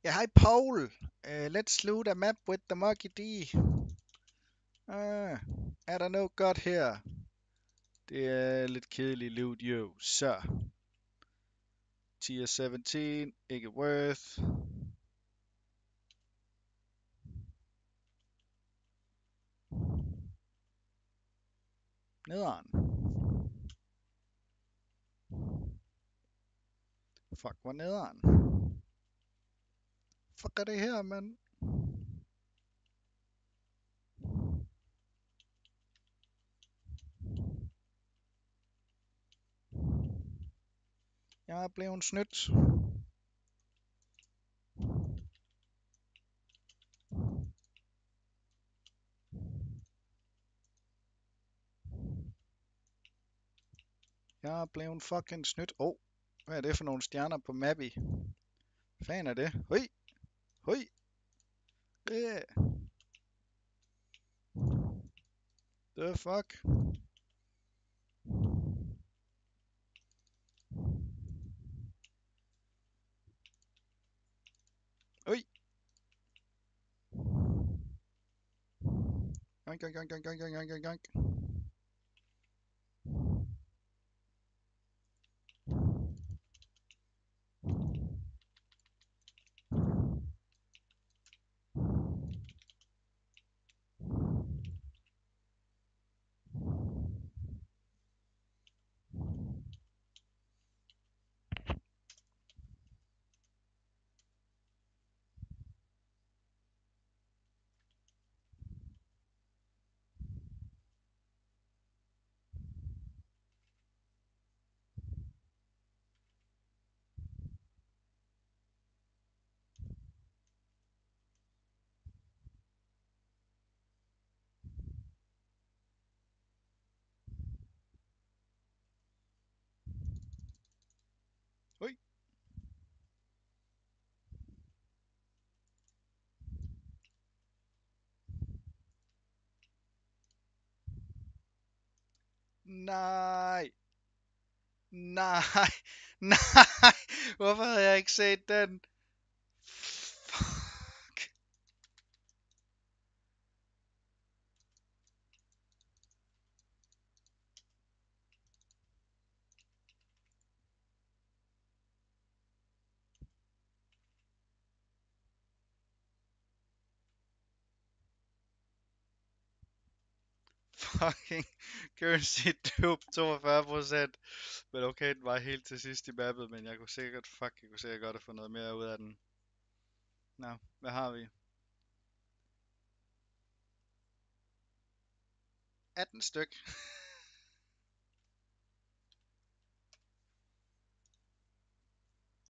Yeah, hi Paul. Let's loot a map with the Monkey D. Er der noget godt her? Det er lidt kedelig loot, jo. Så. Tier 17, ikke worth. Nederen. Fuck, hvor nederen. Fuck er det her, mand? Jeg er blevet snydt. Jeg er blevet fucking snydt. Hvad er det for nogle stjerner på mappy? Hvad fanden er det? Hoi! Hoi! Yeah. The fuck? Hoi! Yoink, yoink, yoink, yoink, yoink, yoink, yoink, yoink. Hoi! Nej! Nej! Nej! Hvorfor havde jeg ikke set den? Fuck. Fucking currency dupe 42%. Men okay, den var helt til sidst i mappet, men jeg kunne sikkert godt have fået noget mere ud af den. Nå, hvad har vi? 18 styk.